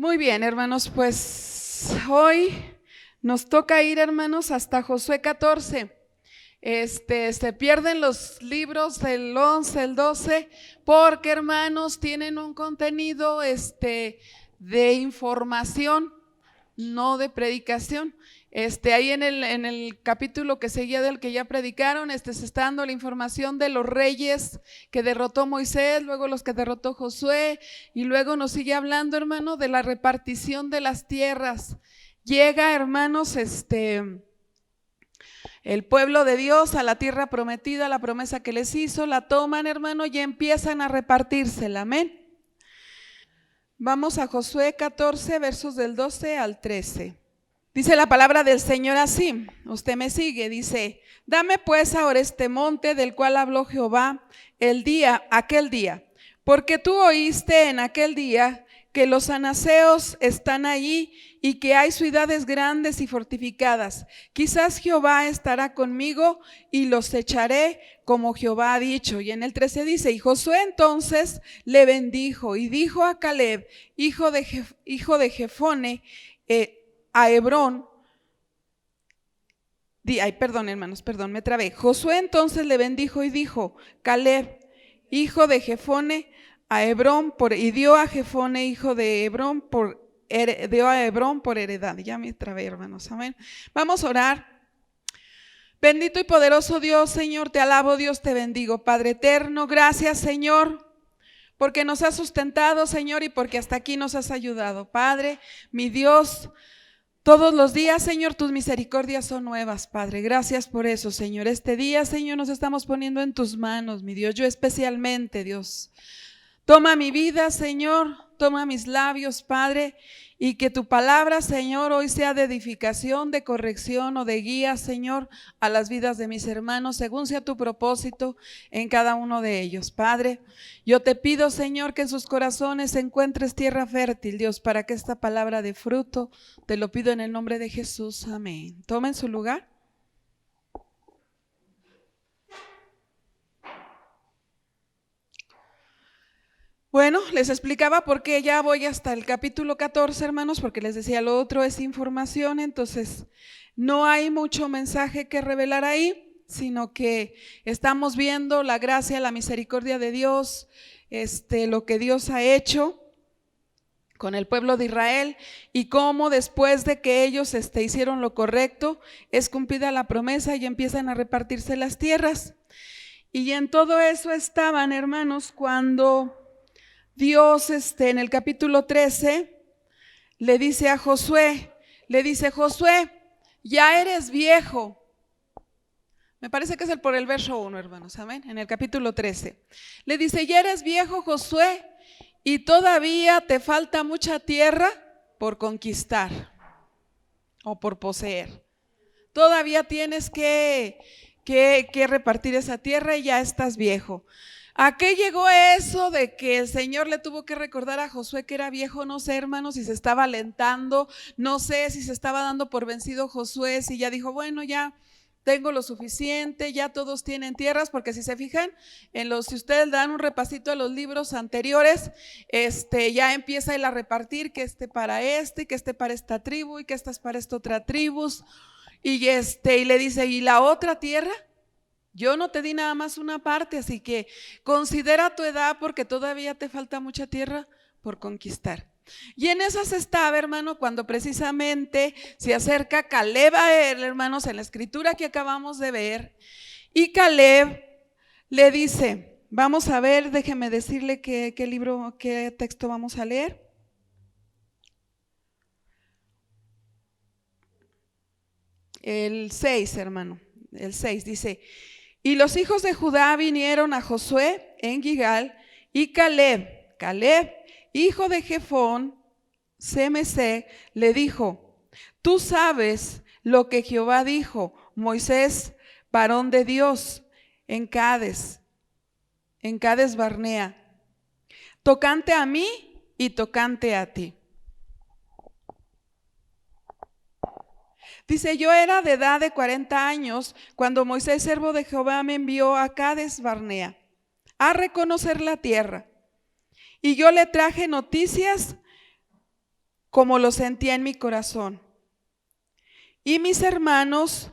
Muy bien, hermanos, pues hoy nos toca ir, hermanos, hasta Josué 14. Se pierden los libros del 11, el 12, porque, hermanos, tienen un contenido de información, no de predicación. Ahí en el capítulo que seguía del que ya predicaron, se está dando la información de los reyes que derrotó Moisés, luego los que derrotó Josué, y luego nos sigue hablando, hermano, de la repartición de las tierras. Llega, hermanos, el pueblo de Dios a la tierra prometida, la promesa que les hizo, la toman, hermano, y empiezan a repartírsela. Amén. Vamos a Josué 14, versos del 12 al 13. Dice la palabra del Señor así, usted me sigue, dice: dame pues ahora este monte del cual habló Jehová aquel día, porque tú oíste en aquel día que los anaseos están allí y que hay ciudades grandes y fortificadas. Quizás Jehová estará conmigo y los echaré como Jehová ha dicho. Y en el 13 dice: y Josué entonces le bendijo y dijo a Caleb, hijo de Jefone, a Hebrón, me trabé. Josué entonces le bendijo y dijo: Caleb, hijo de Jefone, a Hebrón y dio a Jefone, hijo de Hebrón, dio a Hebrón por heredad. Ya me trabé, hermanos, amén. Vamos a orar. Bendito y poderoso Dios, Señor, te alabo, Dios, te bendigo. Padre eterno, gracias, Señor, porque nos has sustentado, Señor, y porque hasta aquí nos has ayudado. Padre, mi Dios, todos los días, Señor, tus misericordias son nuevas, Padre. Gracias por eso, Señor. Este día, Señor, nos estamos poniendo en tus manos, mi Dios. Yo especialmente, Dios. Toma mi vida, Señor. Toma mis labios, Padre. Y que tu palabra, Señor, hoy sea de edificación, de corrección o de guía, Señor, a las vidas de mis hermanos, según sea tu propósito en cada uno de ellos. Padre, yo te pido, Señor, que en sus corazones encuentres tierra fértil, Dios, para que esta palabra dé fruto. Te lo pido en el nombre de Jesús. Amén. Tomen su lugar. Bueno, les explicaba por qué ya voy hasta el capítulo 14, hermanos, porque les decía lo otro es información, entonces no hay mucho mensaje que revelar ahí, sino que estamos viendo la gracia, la misericordia de Dios, lo que Dios ha hecho con el pueblo de Israel y cómo después de que ellos hicieron lo correcto, es cumplida la promesa y empiezan a repartirse las tierras. Y en todo eso estaban, hermanos, cuando Dios en el capítulo 13 le dice a Josué, Josué, ya eres viejo. Me parece que es por el verso 1, hermanos, amén, en el capítulo 13. Le dice: ya eres viejo, Josué, y todavía te falta mucha tierra por conquistar o por poseer. Todavía tienes que repartir esa tierra y ya estás viejo. ¿A qué llegó eso de que el Señor le tuvo que recordar a Josué que era viejo? No sé, hermanos, si se estaba alentando, no sé si se estaba dando por vencido Josué, si ya dijo, bueno, ya tengo lo suficiente, ya todos tienen tierras, porque si se fijan, si ustedes dan un repasito a los libros anteriores, ya empieza él a repartir que para que para esta tribu y que esta es para esta otra tribu, y le dice, ¿y la otra tierra? Yo no te di nada más una parte, así que considera tu edad porque todavía te falta mucha tierra por conquistar. Y en esas estaba, hermano, cuando precisamente se acerca Caleb a él, hermanos, en la escritura que acabamos de ver, y Caleb le dice, vamos a ver, déjeme decirle qué texto vamos a leer. El 6, hermano, el 6 dice: y los hijos de Judá vinieron a Josué en Gilgal, y Caleb, hijo de Jefón, CMC, le dijo: tú sabes lo que Jehová dijo, Moisés, varón de Dios, en Cades Barnea, tocante a mí y tocante a ti. Dice: yo era de edad de 40 años cuando Moisés, siervo de Jehová, me envió a Cades Barnea a reconocer la tierra. Y yo le traje noticias como lo sentía en mi corazón. Y mis hermanos,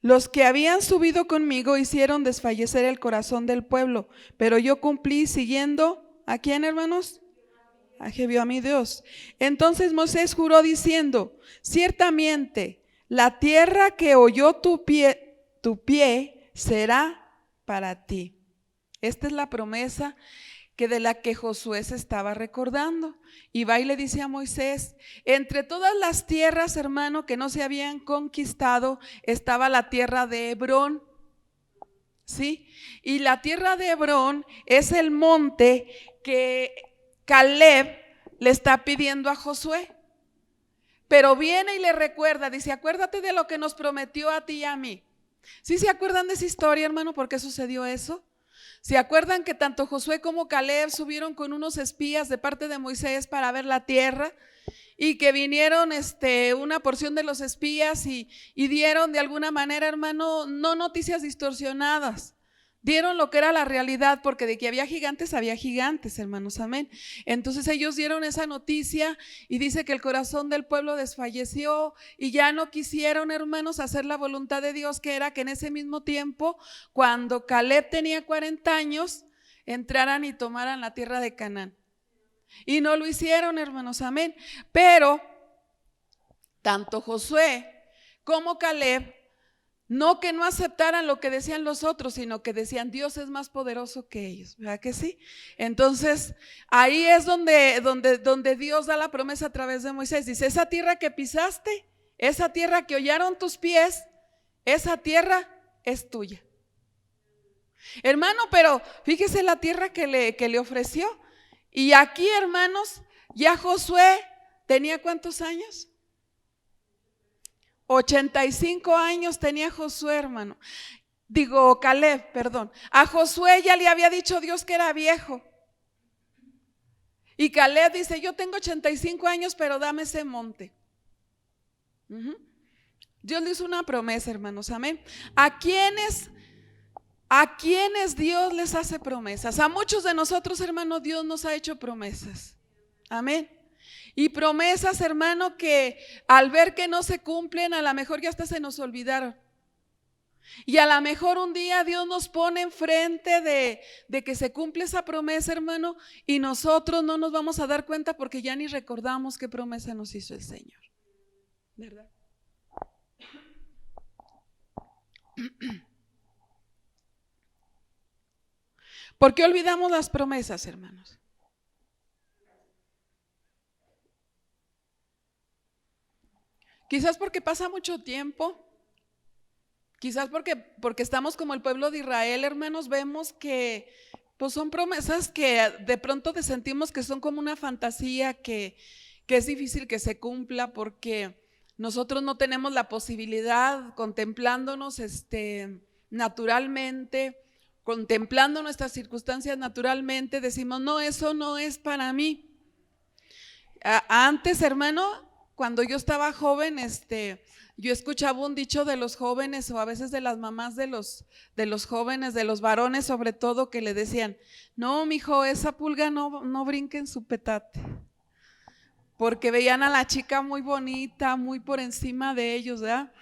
los que habían subido conmigo, hicieron desfallecer el corazón del pueblo, pero yo cumplí siguiendo, ¿a quién, hermanos? A Jehová mi Dios. Entonces Moisés juró diciendo: ciertamente la tierra que oyó tu pie será para ti. Esta es la promesa que de la que Josué se estaba recordando. Y va y le dice a Moisés: entre todas las tierras, hermano, que no se habían conquistado, estaba la tierra de Hebrón. ¿Sí? Y la tierra de Hebrón es el monte que Caleb le está pidiendo a Josué. Pero viene y le recuerda, dice: acuérdate de lo que nos prometió a ti y a mí. ¿Sí se acuerdan de esa historia, hermano? ¿Por qué sucedió eso? ¿Se acuerdan que tanto Josué como Caleb subieron con unos espías de parte de Moisés para ver la tierra? Y que vinieron una porción de los espías y dieron de alguna manera, hermano, no noticias distorsionadas. Dieron lo que era la realidad, porque de que había gigantes, hermanos, amén. Entonces ellos dieron esa noticia y dice que el corazón del pueblo desfalleció y ya no quisieron, hermanos, hacer la voluntad de Dios, que era que en ese mismo tiempo, cuando Caleb tenía 40 años, entraran y tomaran la tierra de Canaán. Y no lo hicieron, hermanos, amén. Pero tanto Josué como Caleb, no que no aceptaran lo que decían los otros, sino que decían: Dios es más poderoso que ellos, ¿verdad que sí? Entonces ahí es donde Dios da la promesa a través de Moisés. Dice: esa tierra que pisaste, esa tierra que hollaron tus pies, esa tierra es tuya. Hermano, pero fíjese la tierra que le ofreció. Y aquí, hermanos, ya Josué tenía ¿cuántos años? 85 años tenía Josué, hermano. Digo, Caleb, perdón. A Josué ya le había dicho Dios que era viejo. Y Caleb dice: yo tengo 85 años, pero dame ese monte. Dios le hizo una promesa, hermanos, amén. ¿A quiénes Dios les hace promesas? A muchos de nosotros, hermanos, Dios nos ha hecho promesas. Amén. Y promesas, hermano, que al ver que no se cumplen, a lo mejor ya hasta se nos olvidaron. Y a lo mejor un día Dios nos pone enfrente de que se cumple esa promesa, hermano, y nosotros no nos vamos a dar cuenta porque ya ni recordamos qué promesa nos hizo el Señor, ¿verdad? ¿Por qué olvidamos las promesas, hermanos? Quizás porque pasa mucho tiempo, quizás porque estamos como el pueblo de Israel, hermanos. Vemos que pues son promesas que de pronto sentimos que son como una fantasía, que es difícil que se cumpla, porque nosotros no tenemos la posibilidad, contemplándonos naturalmente, contemplando nuestras circunstancias naturalmente, decimos: no, eso no es para mí. Antes, hermano, cuando yo estaba joven, yo escuchaba un dicho de los jóvenes, o a veces de las mamás de los jóvenes, de los varones sobre todo, que le decían: no, mijo, esa pulga no brinque en su petate. Porque veían a la chica muy bonita, muy por encima de ellos, ¿verdad?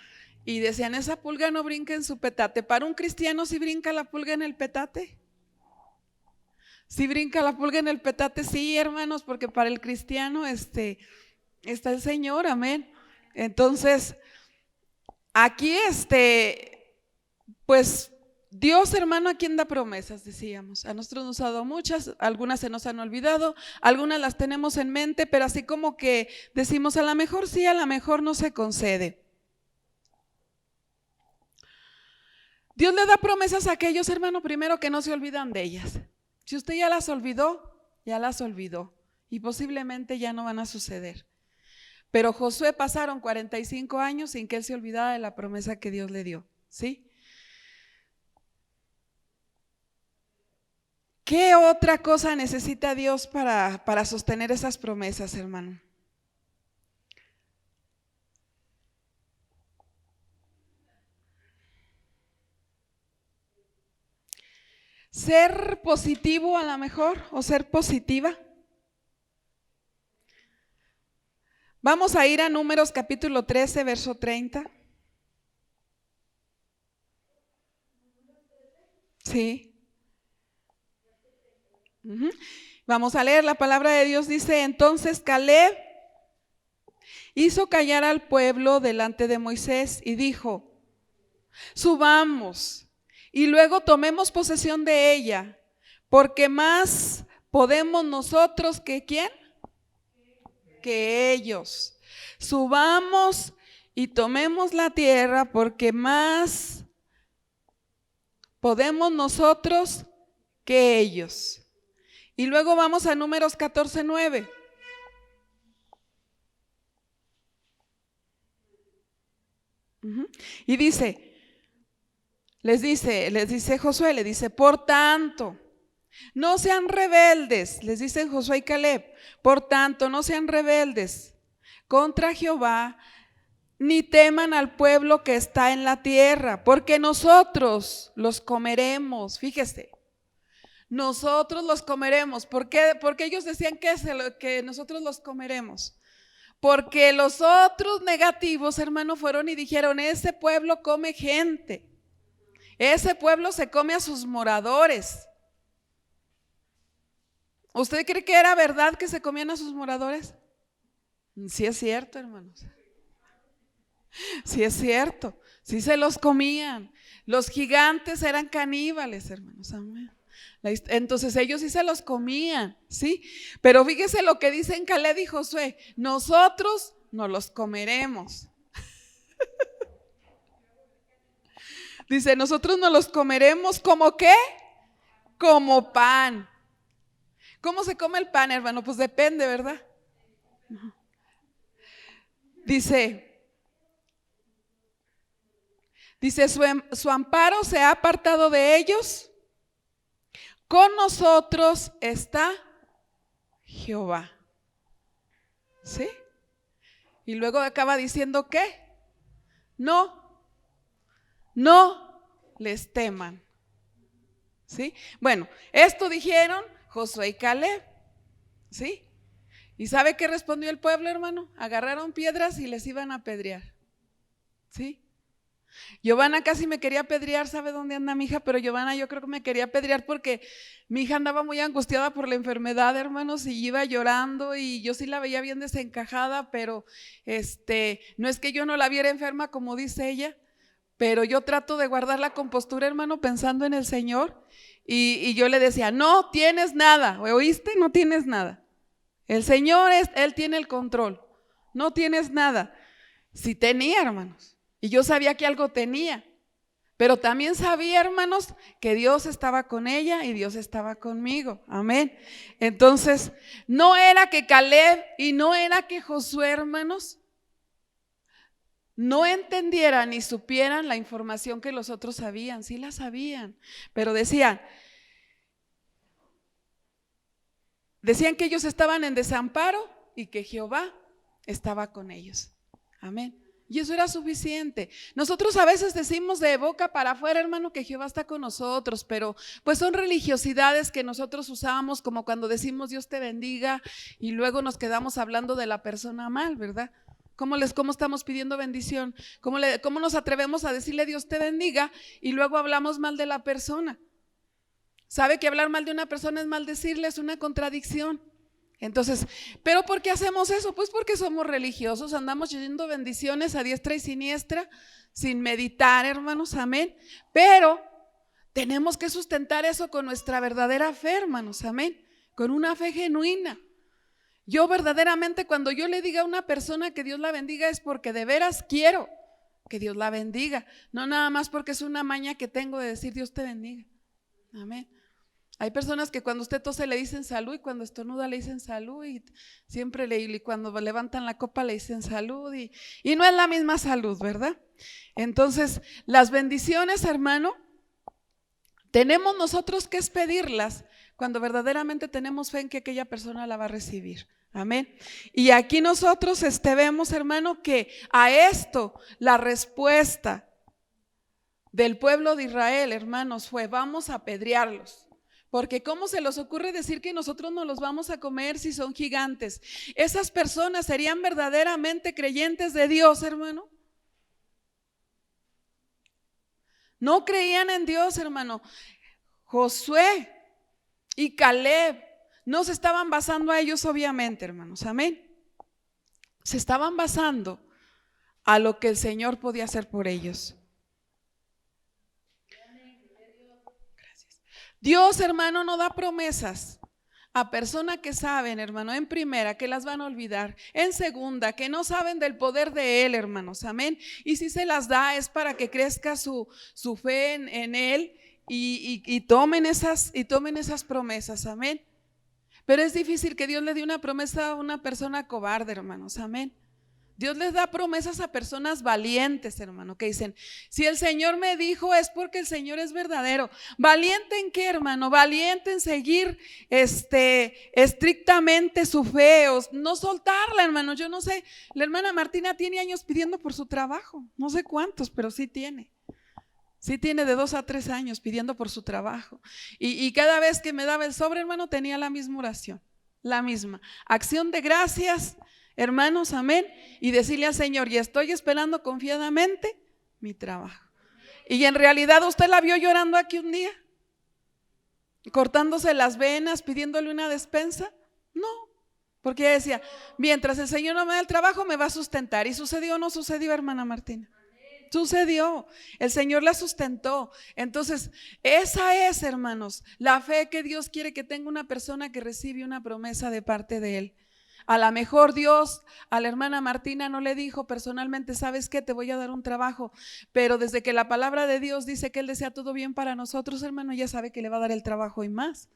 Y decían: esa pulga no brinca en su petate. Para un cristiano, ¿sí brinca la pulga en el petate? ¿Sí brinca la pulga en el petate? Sí, hermanos, porque para el cristiano está el Señor, amén. Entonces, aquí pues Dios, hermano, ¿a quién da promesas? Decíamos, a nosotros nos ha dado muchas, algunas se nos han olvidado, algunas las tenemos en mente, pero así como que decimos: a lo mejor sí, a lo mejor no se concede. Dios le da promesas a aquellos, hermano, primero, que no se olvidan de ellas. Si usted ya las olvidó, ya las olvidó, y posiblemente ya no van a suceder. Pero Josué pasaron 45 años sin que él se olvidara de la promesa que Dios le dio, ¿sí? ¿Qué otra cosa necesita Dios para sostener esas promesas, hermano? Ser positivo, a lo mejor, o ser positiva. Vamos a ir a Números capítulo 13, verso 30. Sí. Vamos a leer, la palabra de Dios dice: entonces Caleb hizo callar al pueblo delante de Moisés y dijo: subamos y luego tomemos posesión de ella, porque más podemos nosotros que ¿quién? Que ellos. Subamos y tomemos la tierra, porque más podemos nosotros que ellos. Y luego vamos a Números 14:9. Y les dice Josué, le dice: por tanto, no sean rebeldes, les dicen Josué y Caleb, por tanto, no sean rebeldes contra Jehová, ni teman al pueblo que está en la tierra, porque nosotros los comeremos. Fíjese, nosotros los comeremos. ¿Por qué? Porque ellos decían que nosotros los comeremos. Porque los otros negativos, hermano, fueron y dijeron: ese pueblo come gente, ese pueblo se come a sus moradores. ¿Usted cree que era verdad que se comían a sus moradores? Sí es cierto, hermanos. Sí es cierto, sí se los comían. Los gigantes eran caníbales, hermanos, amén. Entonces ellos sí se los comían, ¿sí? Pero fíjese lo que dicen Caleb y Josué: nosotros no los comeremos. Dice: nosotros no los comeremos. ¿Como qué? Como pan. ¿Cómo se come el pan, hermano? Pues depende, ¿verdad? Dice, su amparo se ha apartado de ellos, con nosotros está Jehová. ¿Sí? Y luego acaba diciendo que no les teman. ¿Sí? Bueno, esto dijeron Josué y Caleb. ¿Sí? ¿Y sabe qué respondió el pueblo, hermano? Agarraron piedras y les iban a apedrear. ¿Sí? Giovanna casi me quería apedrear. ¿Sabe dónde anda mi hija? Pero Giovanna yo creo que me quería apedrear porque mi hija andaba muy angustiada por la enfermedad, hermanos, y iba llorando, y yo sí la veía bien desencajada, pero no es que yo no la viera enferma como dice ella, pero yo trato de guardar la compostura, hermano, pensando en el Señor, y yo le decía: no tienes nada, ¿oíste? No tienes nada. El Señor Él tiene el control, no tienes nada. Sí tenía, hermanos, y yo sabía que algo tenía, pero también sabía, hermanos, que Dios estaba con ella y Dios estaba conmigo, amén. Entonces, no era que Caleb y no era que Josué, hermanos, no entendieran ni supieran la información que los otros sabían. Sí la sabían, pero decían que ellos estaban en desamparo y que Jehová estaba con ellos, amén. Y eso era suficiente. Nosotros a veces decimos de boca para afuera, hermano, que Jehová está con nosotros, pero pues son religiosidades que nosotros usamos, como cuando decimos Dios te bendiga y luego nos quedamos hablando de la persona mal, ¿verdad? ¿Cómo estamos pidiendo bendición? ¿Cómo nos atrevemos a decirle Dios te bendiga y luego hablamos mal de la persona? ¿Sabe que hablar mal de una persona es maldecirle? Es una contradicción. Entonces, ¿pero por qué hacemos eso? Pues porque somos religiosos, andamos yendo bendiciones a diestra y siniestra sin meditar, hermanos, amén. Pero tenemos que sustentar eso con nuestra verdadera fe, hermanos, amén, con una fe genuina. Yo verdaderamente, cuando yo le diga a una persona que Dios la bendiga, es porque de veras quiero que Dios la bendiga, no nada más porque es una maña que tengo de decir Dios te bendiga, amén. Hay personas que cuando usted tose le dicen salud, y cuando estornuda le dicen salud, y siempre y cuando levantan la copa le dicen salud, y no es la misma salud, ¿verdad? Entonces, las bendiciones, hermano, tenemos nosotros que pedirlas cuando verdaderamente tenemos fe en que aquella persona la va a recibir, amén. Y aquí nosotros vemos, hermano, que a esto la respuesta del pueblo de Israel, hermanos, fue: vamos a apedrearlos. Porque ¿cómo se les ocurre decir que nosotros no los vamos a comer si son gigantes? ¿Esas personas serían verdaderamente creyentes de Dios, hermano? No creían en Dios, hermano. Josué y Caleb no se estaban basando a ellos, obviamente, hermanos, amén. Se estaban basando a lo que el Señor podía hacer por ellos. Gracias. Dios, hermano, no da promesas a personas que saben, hermano, en primera, que las van a olvidar, en segunda, que no saben del poder de Él, hermanos, amén. Y si se las da es para que crezca su fe en Él y tomen esas promesas, amén. Pero es difícil que Dios le dé una promesa a una persona cobarde, hermanos, amén. Dios les da promesas a personas valientes, hermano, que dicen, si el Señor me dijo es porque el Señor es verdadero. ¿Valiente en qué, hermano? Valiente en seguir estrictamente su fe, o no soltarla, hermano. Yo no sé, la hermana Martina tiene años pidiendo por su trabajo, no sé cuántos, pero sí tiene. Sí tiene de 2 a 3 años pidiendo por su trabajo. Y cada vez que me daba el sobre, hermano, tenía la misma oración, la misma. Acción de gracias, hermanos, amén. Y decirle al Señor, y estoy esperando confiadamente mi trabajo. Y en realidad usted la vio llorando aquí un día, cortándose las venas, pidiéndole una despensa. No, porque ella decía, mientras el Señor no me da el trabajo, me va a sustentar. ¿Y sucedió o no sucedió, hermana Martina? Sucedió, el Señor la sustentó. Entonces, esa es, hermanos, la fe que Dios quiere que tenga una persona que recibe una promesa de parte de Él. A lo mejor Dios a la hermana Martina no le dijo personalmente, ¿sabes qué? Te voy a dar un trabajo, pero desde que la palabra de Dios dice que Él desea todo bien para nosotros, hermano, ya sabe que le va a dar el trabajo y más,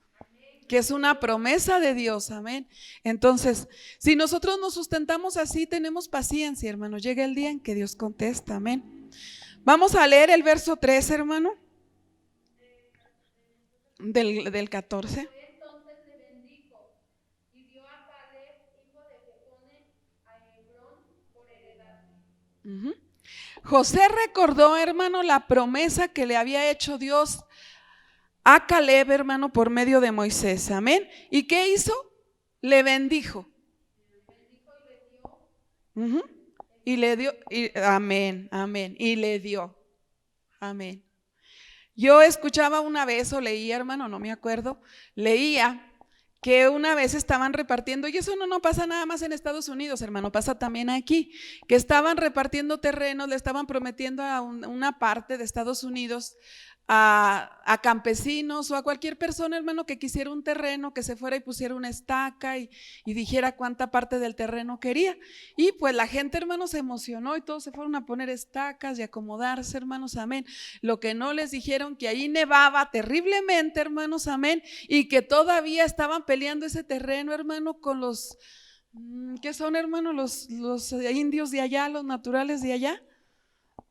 que es una promesa de Dios, amén. Entonces, si nosotros nos sustentamos así, tenemos paciencia, hermano, llega el día en que Dios contesta, amén. Vamos a leer el verso 3, hermano, del 14. Entonces le bendijo y dio a Caleb, hijo de Jefone, a Hebrón por heredad. José recordó, hermano, la promesa que le había hecho Dios a Caleb, hermano, por medio de Moisés, amén. ¿Y qué hizo? Le bendijo. Y le dio, amén, amén, y le dio, amén. Yo escuchaba una vez o leía, hermano, no me acuerdo, leía que una vez estaban repartiendo, y eso no pasa nada más en Estados Unidos, hermano, pasa también aquí, que estaban repartiendo terrenos, le estaban prometiendo a una parte de Estados Unidos a campesinos o a cualquier persona, hermano, que quisiera un terreno, que se fuera y pusiera una estaca y dijera cuánta parte del terreno quería. Y pues la gente, hermano, se emocionó y todos se fueron a poner estacas y acomodarse, hermanos, amén. Lo que no les dijeron que ahí nevaba terriblemente, hermanos, amén, y que todavía estaban peleando ese terreno, hermano, con los, ¿qué son, hermano? Los indios de allá, los naturales de allá.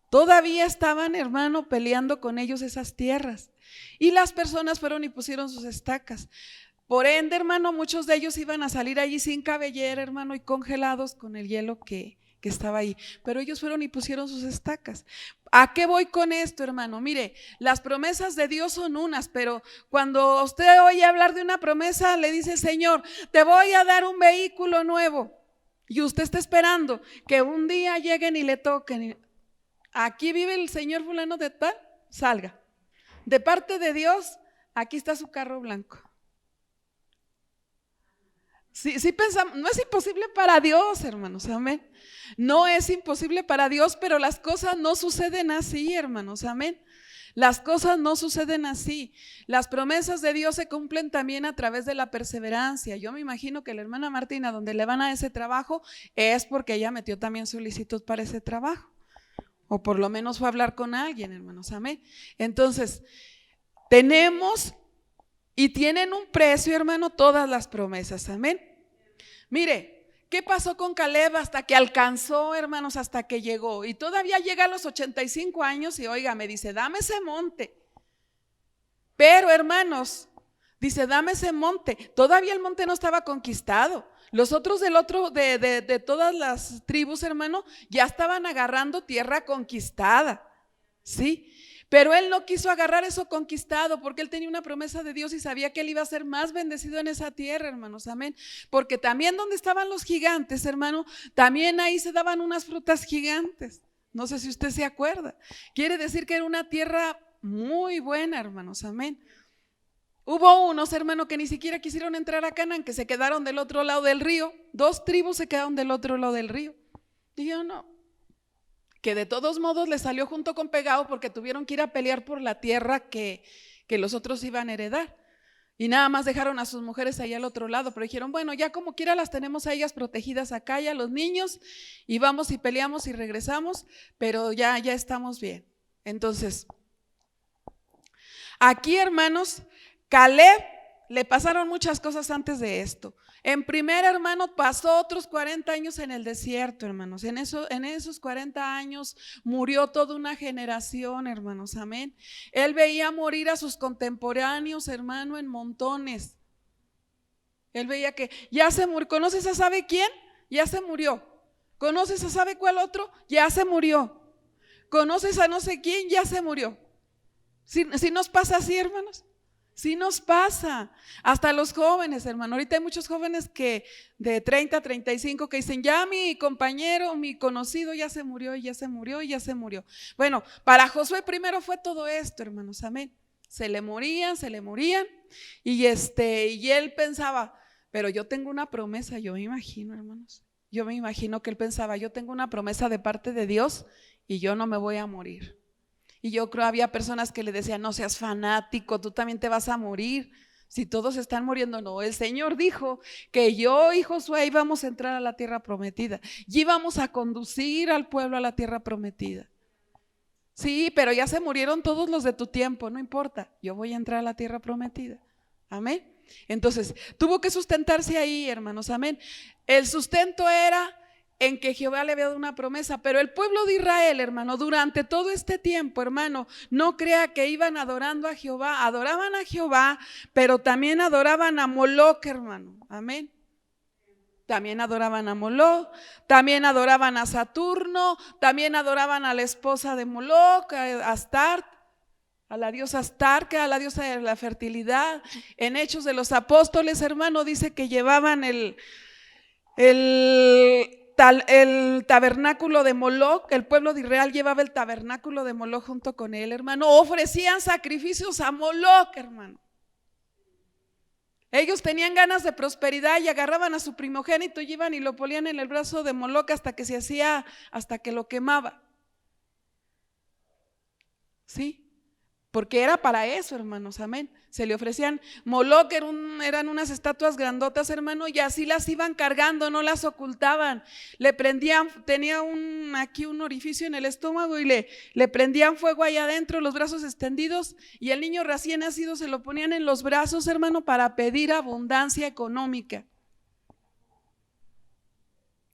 Todavía estaban, hermano, peleando con ellos esas tierras. Y las personas fueron y pusieron sus estacas. Por ende, hermano, muchos de ellos iban a salir allí sin cabellera, hermano, y congelados con el hielo que estaba ahí. Pero ellos fueron y pusieron sus estacas. ¿A qué voy con esto, hermano? Mire, las promesas de Dios son unas, pero cuando usted oye hablar de una promesa, le dice, Señor, te voy a dar un vehículo nuevo. Y usted está esperando que un día lleguen y le toquen. Aquí vive el señor fulano de tal, salga. De parte de Dios, aquí está su carro blanco. Sí pensamos, no es imposible para Dios, hermanos, amén. No es imposible para Dios, pero las cosas no suceden así, hermanos, amén. Las cosas no suceden así. Las promesas de Dios se cumplen también a través de la perseverancia. Yo me imagino que la hermana Martina, donde le van a ese trabajo, es porque ella metió también solicitud para ese trabajo. O por lo menos fue a hablar con alguien, hermanos, amén. Entonces, tenemos y tienen un precio, hermano, todas las promesas, amén. Mire, ¿qué pasó con Caleb hasta que alcanzó, hermanos, hasta que llegó? Y todavía llega a los 85 años y oiga, me dice, dame ese monte. Pero, hermanos, dice, dame ese monte. Todavía el monte no estaba conquistado. Los otros de todas las tribus, hermano, ya estaban agarrando tierra conquistada, ¿sí? Pero él no quiso agarrar eso conquistado porque él tenía una promesa de Dios y sabía que él iba a ser más bendecido en esa tierra, hermanos, amén. Porque también donde estaban los gigantes, hermano, también ahí se daban unas frutas gigantes. No sé si usted se acuerda. Quiere decir que era una tierra muy buena, hermanos, amén. Hubo unos, hermano, que ni siquiera quisieron entrar a Canaán, que se quedaron del otro lado del río. 2 tribus se quedaron del otro lado del río. Y yo no, que de todos modos les salió junto con pegado porque tuvieron que ir a pelear por la tierra que los otros iban a heredar. Y nada más dejaron a sus mujeres ahí al otro lado, pero dijeron, bueno, ya como quiera las tenemos a ellas protegidas acá, ya los niños, y vamos y peleamos y regresamos, pero ya estamos bien. Entonces, aquí, hermanos, Caleb le pasaron muchas cosas antes de esto. En primer, hermano, pasó otros 40 años en el desierto, hermanos. En esos 40 años murió toda una generación, hermanos, amén. Él veía morir a sus contemporáneos, hermano, en montones. Él veía que ya se murió. ¿Conoces a sabe quién? Ya se murió. ¿Conoces a sabe cuál otro? Ya se murió. ¿Conoces a no sé quién? Ya se murió. Si nos pasa así, hermanos. Sí nos pasa, hasta los jóvenes, hermano. Ahorita hay muchos jóvenes que de 30, 35 que dicen, ya mi compañero, mi conocido ya se murió, y ya se murió, y ya se murió. Bueno, para Josué primero fue todo esto, hermanos, amén. Se le morían, y él pensaba, pero yo tengo una promesa, yo me imagino, hermanos. Yo me imagino que él pensaba, yo tengo una promesa de parte de Dios y yo no me voy a morir. Y yo creo había personas que le decían, no seas fanático, tú también te vas a morir. Si todos están muriendo, no. El Señor dijo que yo y Josué íbamos a entrar a la tierra prometida y íbamos a conducir al pueblo a la tierra prometida. Sí, pero ya se murieron todos los de tu tiempo, no importa, yo voy a entrar a la tierra prometida. Amén. Entonces, tuvo que sustentarse ahí, hermanos, amén. El sustento era en que Jehová le había dado una promesa, pero el pueblo de Israel, hermano, durante todo este tiempo, hermano, no crea que iban adorando a Jehová, adoraban a Jehová, pero también adoraban a Moloc, hermano, amén. También adoraban a Moloc, también adoraban a Saturno, también adoraban a la esposa de Moloc, a Astarte, a la diosa Astarte, a la diosa de la fertilidad. En Hechos de los Apóstoles, hermano, dice que llevaban el tabernáculo de Moloc. El pueblo de Israel llevaba el tabernáculo de Moloc junto con él, hermano. Ofrecían sacrificios a Moloc, hermano. Ellos tenían ganas de prosperidad y agarraban a su primogénito y iban y lo ponían en el brazo de Moloc hasta que lo quemaba. ¿Sí? Porque era para eso, hermanos, amén. Se le ofrecían, Moloc eran unas estatuas grandotas, hermano, y así las iban cargando, no las ocultaban. Le prendían, tenía aquí un orificio en el estómago y le prendían fuego ahí adentro, los brazos extendidos, y el niño recién nacido se lo ponían en los brazos, hermano, para pedir abundancia económica.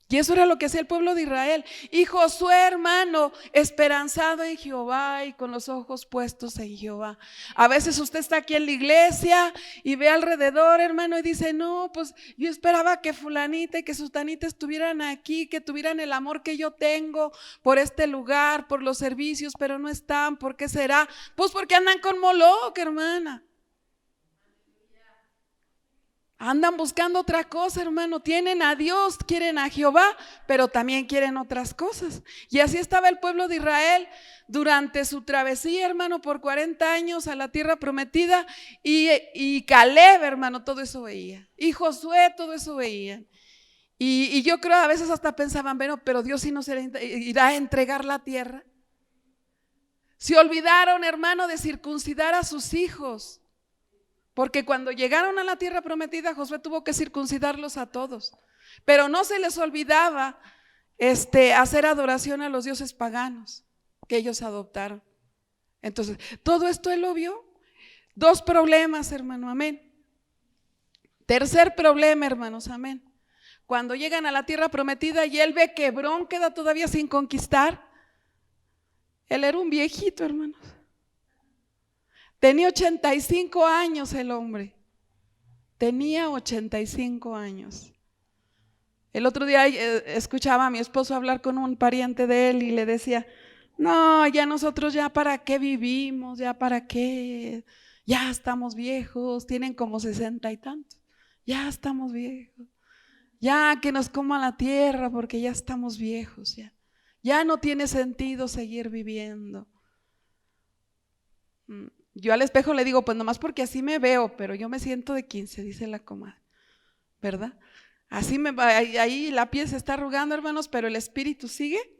Y eso era lo que hacía el pueblo de Israel. Y Josué, hermano, esperanzado en Jehová y con los ojos puestos en Jehová. A veces usted está aquí en la iglesia y ve alrededor, hermano, y dice, no, pues yo esperaba que fulanita y que sutanita estuvieran aquí, que tuvieran el amor que yo tengo por este lugar, por los servicios, pero no están. ¿Por qué será? Pues porque andan con Moloc, hermana. Andan buscando otra cosa, hermano. Tienen a Dios, quieren a Jehová, pero también quieren otras cosas. Y así estaba el pueblo de Israel durante su travesía, hermano, por 40 años a la tierra prometida. Y Caleb, hermano, todo eso veía. Y Josué, todo eso veían. Y yo creo a veces hasta pensaban, bueno, pero Dios sí nos irá a entregar la tierra. Se olvidaron, hermano, de circuncidar a sus hijos. Porque cuando llegaron a la tierra prometida, Josué tuvo que circuncidarlos a todos. Pero no se les olvidaba hacer adoración a los dioses paganos que ellos adoptaron. Entonces, todo esto él lo vio. 2 problemas, hermano, amén. Tercer problema, hermanos, amén. Cuando llegan a la tierra prometida y él ve que Hebrón queda todavía sin conquistar. Él era un viejito, hermanos. Tenía 85 años el hombre. Tenía 85 años. El otro día escuchaba a mi esposo hablar con un pariente de él y le decía, No, ya nosotros ya para qué vivimos, ya para qué, ya estamos viejos, tienen como 60 y tantos, ya estamos viejos, ya que nos coma la tierra porque ya estamos viejos, ya no tiene sentido seguir viviendo. Yo al espejo le digo, pues nomás porque así me veo, pero yo me siento de 15, dice la comadre, ¿verdad? Así ahí la piel se está arrugando, hermanos, pero el espíritu sigue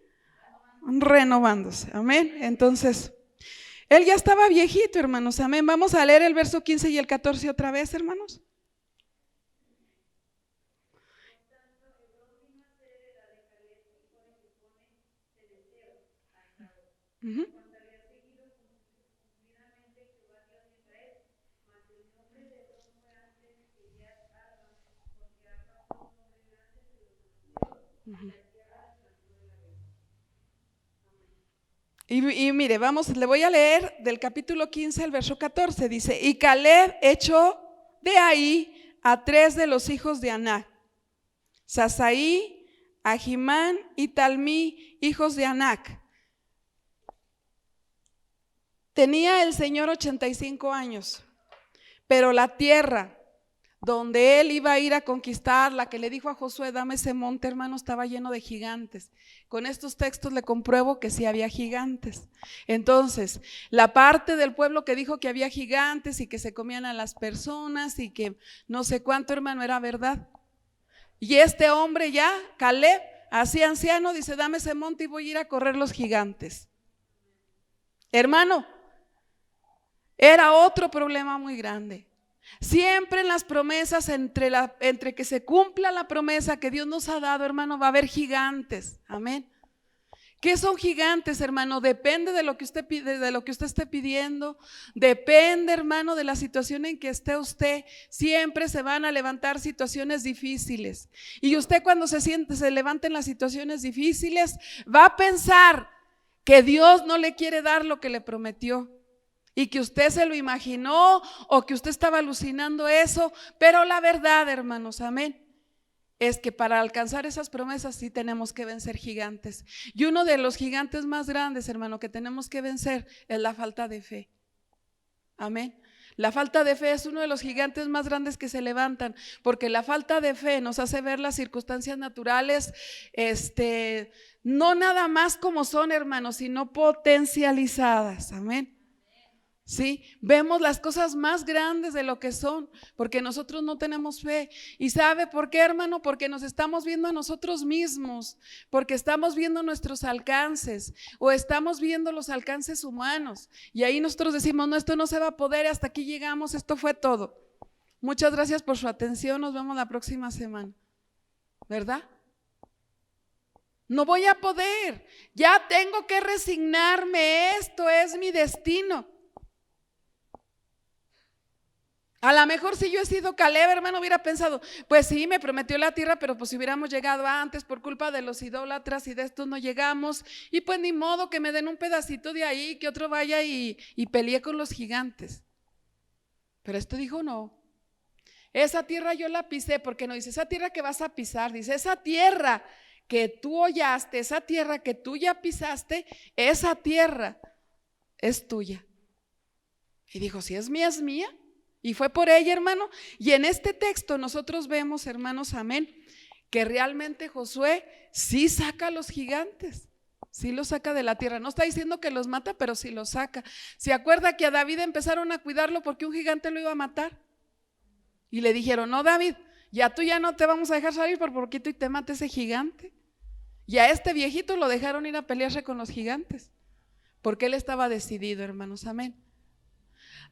renovándose, amén. Entonces, él ya estaba viejito, hermanos, amén. Vamos a leer el verso 15 y el 14 otra vez, hermanos. Uh-huh. Uh-huh. Y mire, vamos, le voy a leer del capítulo 15 al verso 14. Dice, y Caleb echó de ahí a 3 de los hijos de Anac, Sasaí, Ahimán y Talmí, hijos de Anac. Tenía el Señor 85 años, pero la tierra donde él iba a ir a conquistar, la que le dijo a Josué, dame ese monte, hermano, estaba lleno de gigantes. Con estos textos le compruebo que sí había gigantes. Entonces, la parte del pueblo que dijo que había gigantes y que se comían a las personas y que no sé cuánto, hermano, era verdad. Y este hombre ya, Caleb, así anciano, dice, dame ese monte y voy a ir a correr los gigantes. Hermano, era otro problema muy grande. Siempre en las promesas, entre que se cumpla la promesa que Dios nos ha dado, hermano, va a haber gigantes. Amén. ¿Qué son gigantes, hermano? Depende de lo que usted pide, de lo que usted esté pidiendo. Depende, hermano, de la situación en que esté usted. Siempre se van a levantar situaciones difíciles. Y usted cuando se levanten las situaciones difíciles, va a pensar que Dios no le quiere dar lo que le prometió. Y que usted se lo imaginó o que usted estaba alucinando eso, pero la verdad, hermanos, amén, es que para alcanzar esas promesas sí tenemos que vencer gigantes. Y uno de los gigantes más grandes, hermano, que tenemos que vencer es la falta de fe. Amén. La falta de fe es uno de los gigantes más grandes que se levantan, porque la falta de fe nos hace ver las circunstancias naturales, no nada más como son, hermanos, sino potencializadas. Amén. Sí, vemos las cosas más grandes de lo que son, porque nosotros no tenemos fe. ¿Y sabe por qué, hermano? Porque nos estamos viendo a nosotros mismos, porque estamos viendo nuestros alcances o estamos viendo los alcances humanos. Y ahí nosotros decimos, no, esto no se va a poder, hasta aquí llegamos, esto fue todo. Muchas gracias por su atención, nos vemos la próxima semana, ¿verdad? No voy a poder, ya tengo que resignarme, esto es mi destino. A lo mejor si yo he sido Caleb, hermano, hubiera pensado, pues sí, me prometió la tierra, pero pues si hubiéramos llegado antes por culpa de los idólatras y de estos no llegamos, y pues ni modo que me den un pedacito de ahí, que otro vaya y pelee con los gigantes. Pero este dijo no, esa tierra yo la pisé, porque no dice esa tierra que vas a pisar, dice esa tierra que tú hollaste, esa tierra que tú ya pisaste, esa tierra es tuya. Y dijo, si es mía, es mía. Y fue por ella, hermano. Y en este texto nosotros vemos, hermanos, amén, que realmente Josué sí saca a los gigantes, sí los saca de la tierra. No está diciendo que los mata, pero sí los saca. ¿Se acuerda que a David empezaron a cuidarlo porque un gigante lo iba a matar? Y le dijeron, no, David, ya tú ya no te vamos a dejar salir por poquito y te mate ese gigante. Y a este viejito lo dejaron ir a pelearse con los gigantes, porque él estaba decidido, hermanos, amén.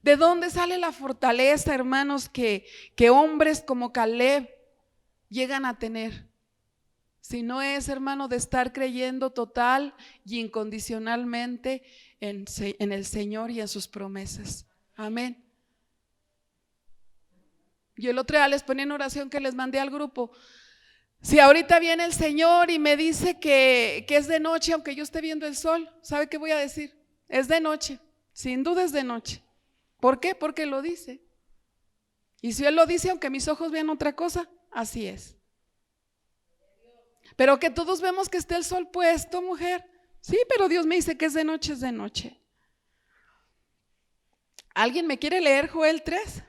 ¿De dónde sale la fortaleza, hermanos, que hombres como Caleb llegan a tener? Si no es, hermano, de estar creyendo total y incondicionalmente en el Señor y en sus promesas. Amén. Yo el otro día les ponía en oración que les mandé al grupo. Si ahorita viene el Señor y me dice que es de noche, aunque yo esté viendo el sol, ¿sabe qué voy a decir? Es de noche, sin duda es de noche. ¿Por qué? Porque lo dice. Y si Él lo dice, aunque mis ojos vean otra cosa, así es. Pero que todos vemos que esté el sol puesto, mujer, Sí, pero Dios me dice que es de noche, es de noche. ¿Alguien me quiere leer Joel 3?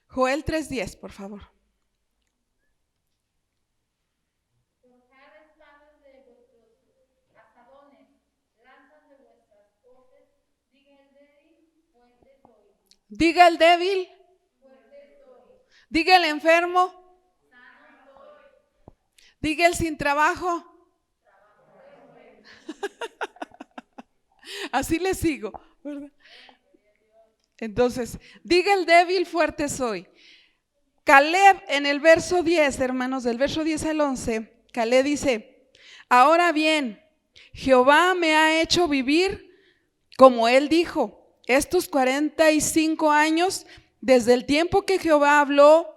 Joel 3:10, por favor. Forjad espadas de vuestros asadones, lanzas de vuestras hoces, diga el débil, fuerte soy. Diga el débil, Fuerte soy, diga el enfermo, sano soy. diga el sin trabajo. Así le sigo, ¿verdad? Entonces, diga el débil, fuerte soy. Caleb en el verso 10, hermanos, del verso 10 al 11, Caleb dice: ahora bien, Jehová me ha hecho vivir como él dijo, estos 45 años desde el tiempo que Jehová habló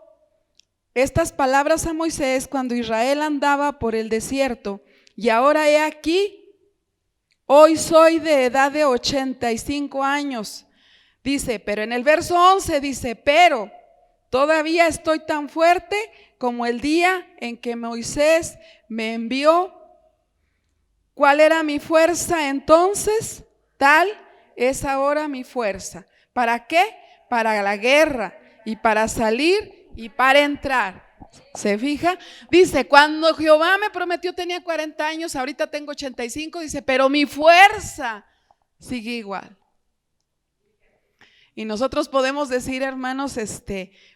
estas palabras a Moisés cuando Israel andaba por el desierto. Y ahora he aquí, hoy soy de edad de 85 años. Dice, pero en el verso 11 dice, pero todavía estoy tan fuerte como el día en que Moisés me envió. ¿Cuál era mi fuerza entonces? Tal es ahora mi fuerza. ¿Para qué? Para la guerra y para salir y para entrar. ¿Se fija? Dice, cuando Jehová me prometió tenía 40 años, ahorita tengo 85, dice, pero mi fuerza sigue igual. Y nosotros podemos decir, hermanos,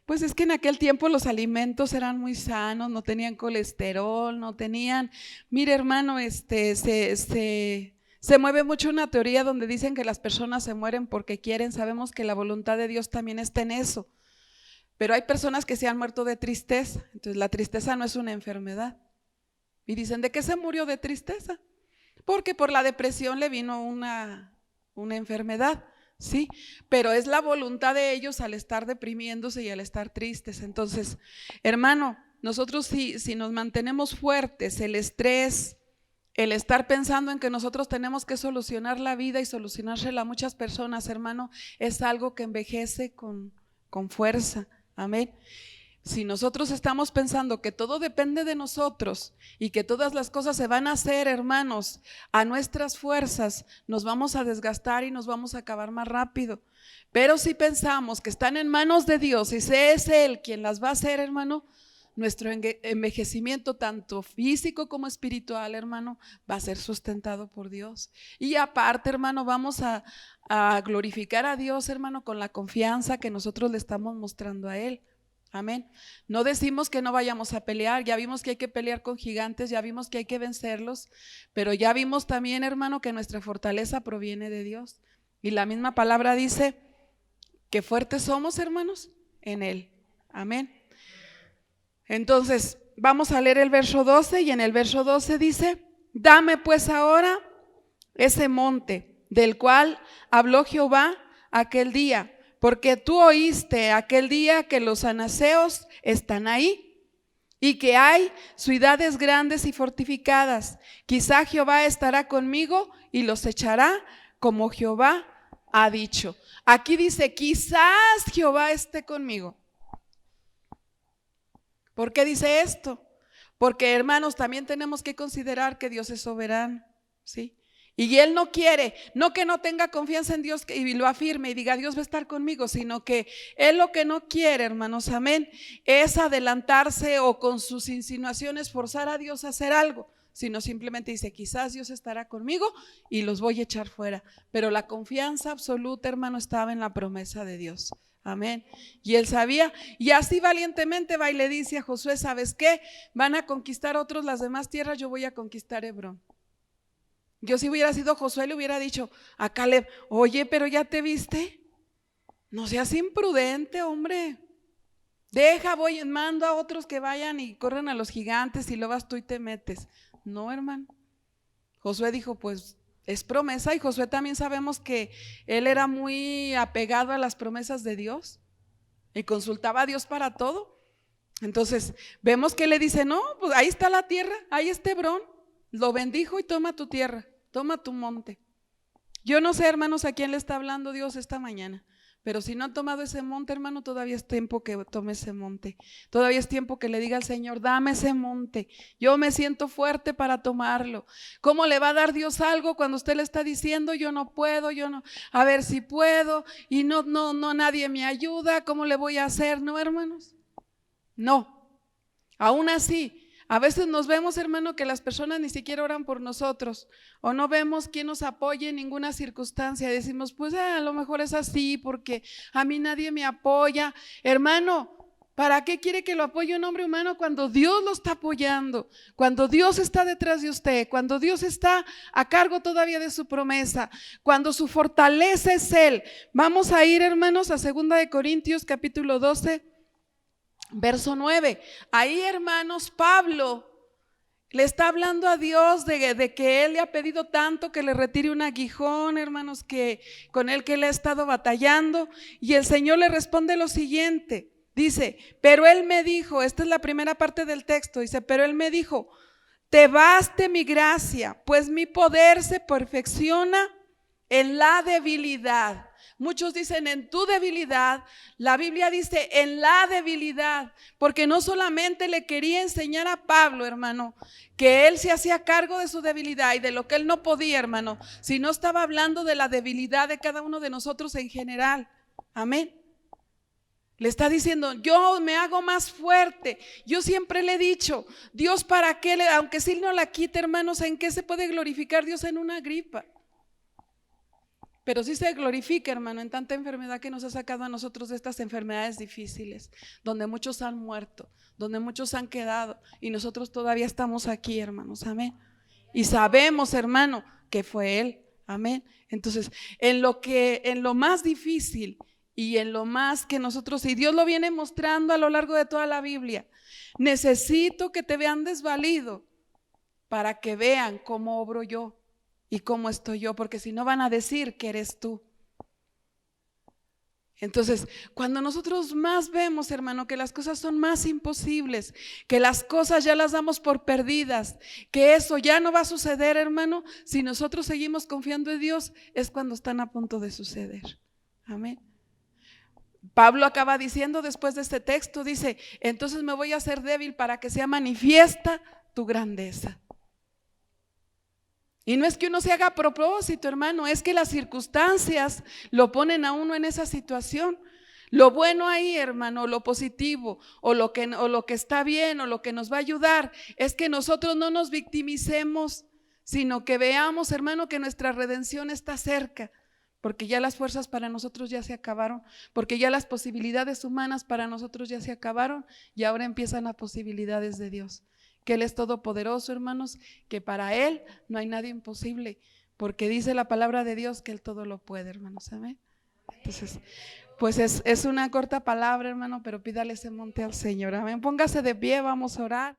pues es que en aquel tiempo los alimentos eran muy sanos, no tenían colesterol, no tenían, mire hermano, se mueve mucho una teoría donde dicen que las personas se mueren porque quieren. Sabemos que la voluntad de Dios también está en eso, pero hay personas que se han muerto de tristeza. Entonces la tristeza no es una enfermedad. Y dicen, ¿de qué se murió de tristeza? Porque por la depresión le vino una enfermedad. Sí, pero es la voluntad de ellos al estar deprimiéndose y al estar tristes. Entonces, hermano, nosotros si nos mantenemos fuertes, el estrés, el estar pensando en que nosotros tenemos que solucionar la vida y solucionársela a muchas personas, hermano, es algo que envejece con fuerza. Amén. Si nosotros estamos pensando que todo depende de nosotros y que todas las cosas se van a hacer, hermanos, a nuestras fuerzas, nos vamos a desgastar y nos vamos a acabar más rápido. Pero si pensamos que están en manos de Dios y es Él quien las va a hacer, hermano, nuestro envejecimiento tanto físico como espiritual, hermano, va a ser sustentado por Dios. Y aparte, hermano, vamos a glorificar a Dios, hermano, con la confianza que nosotros le estamos mostrando a Él. Amén. No decimos que no vayamos a pelear, ya vimos que hay que pelear con gigantes, ya vimos que hay que vencerlos, pero ya vimos también, hermano, que nuestra fortaleza proviene de Dios. Y la misma palabra dice que fuertes somos, hermanos, en Él. Amén. Entonces, vamos a leer el verso 12 y en el verso 12 dice, dame pues ahora ese monte del cual habló Jehová aquel día, porque tú oíste aquel día que los anaseos están ahí y que hay ciudades grandes y fortificadas. Quizá Jehová estará conmigo y los echará como Jehová ha dicho. Aquí dice, quizás Jehová esté conmigo. ¿Por qué dice esto? Porque, hermanos, también tenemos que considerar que Dios es soberano, ¿sí? Y Él no quiere, no que no tenga confianza en Dios y lo afirme y diga Dios va a estar conmigo, sino que Él lo que no quiere, hermanos, amén, es adelantarse o con sus insinuaciones forzar a Dios a hacer algo, sino simplemente dice quizás Dios estará conmigo y los voy a echar fuera. Pero la confianza absoluta, hermano, estaba en la promesa de Dios. Amén. Y él sabía, y así valientemente va y le dice a Josué, ¿sabes qué? Van a conquistar otros las demás tierras, yo voy a conquistar Hebrón. Yo si hubiera sido Josué le hubiera dicho a Caleb, oye, pero ya te viste, no seas imprudente, hombre. Mando a otros que vayan y corran a los gigantes y luego vas tú y te metes. No, hermano. Josué dijo, pues es promesa, y Josué también sabemos que él era muy apegado a las promesas de Dios y consultaba a Dios para todo. Entonces, vemos que le dice, no, pues ahí está la tierra, ahí está Hebrón, lo bendijo y toma tu tierra, toma tu monte. Yo no sé, hermanos, a quién le está hablando Dios esta mañana, pero si no han tomado ese monte, hermano, todavía es tiempo que tome ese monte. Todavía es tiempo que le diga al Señor, dame ese monte. Yo me siento fuerte para tomarlo. ¿Cómo le va a dar Dios algo cuando usted le está diciendo, yo no puedo, yo no, a ver si puedo, y no, nadie me ayuda, ¿cómo le voy a hacer? No, hermanos. No, aún así, a veces nos vemos, hermano, que las personas ni siquiera oran por nosotros, o no vemos quién nos apoye en ninguna circunstancia. Decimos, pues a lo mejor es así porque a mí nadie me apoya. Hermano, ¿para qué quiere que lo apoye un hombre humano cuando Dios lo está apoyando? Cuando Dios está detrás de usted, cuando Dios está a cargo todavía de su promesa, cuando su fortaleza es Él. Vamos a ir, hermanos, a 2 de Corintios capítulo 12. Verso 9, ahí, hermanos, Pablo le está hablando a Dios de que él le ha pedido tanto que le retire un aguijón, hermanos, que con el que él ha estado batallando, y el Señor le responde lo siguiente, dice, pero él me dijo, esta es la primera parte del texto, dice, pero él me dijo, te baste mi gracia, pues mi poder se perfecciona en la debilidad. Muchos dicen en tu debilidad, la Biblia dice en la debilidad, porque no solamente le quería enseñar a Pablo, hermano, que él se hacía cargo de su debilidad y de lo que él no podía, hermano, sino estaba hablando de la debilidad de cada uno de nosotros en general. Amén. Le está diciendo, yo me hago más fuerte. Yo siempre le he dicho, Dios, ¿para qué? Aunque si no la quite, hermanos, ¿en qué se puede glorificar Dios? En una gripa. Pero sí se glorifica, hermano, en tanta enfermedad que nos ha sacado a nosotros de estas enfermedades difíciles, donde muchos han muerto, donde muchos han quedado, y nosotros todavía estamos aquí, hermanos, amén. Y sabemos, hermano, que fue Él, amén. Entonces, en lo más difícil y en lo más que nosotros, y Dios lo viene mostrando a lo largo de toda la Biblia, necesito que te vean desvalido para que vean cómo obro yo y cómo estoy yo, porque si no van a decir que eres tú. Entonces, cuando nosotros más vemos, hermano, que las cosas son más imposibles, que las cosas ya las damos por perdidas, que eso ya no va a suceder, hermano, si nosotros seguimos confiando en Dios, es cuando están a punto de suceder. Amén. Pablo acaba diciendo después de este texto, dice, entonces me voy a hacer débil para que sea manifiesta tu grandeza. Y no es que uno se haga a propósito, hermano, es que las circunstancias lo ponen a uno en esa situación. Lo bueno ahí, hermano, lo positivo, o lo que está bien, o lo que nos va a ayudar, es que nosotros no nos victimicemos, sino que veamos, hermano, que nuestra redención está cerca, porque ya las fuerzas para nosotros ya se acabaron, porque ya las posibilidades humanas para nosotros ya se acabaron, y ahora empiezan las posibilidades de Dios. Que Él es todopoderoso, hermanos, que para Él no hay nada imposible, porque dice la palabra de Dios que Él todo lo puede, hermanos, amén. Entonces, pues es una corta palabra, hermano, pero pídale ese monte al Señor, amén. Póngase de pie, vamos a orar.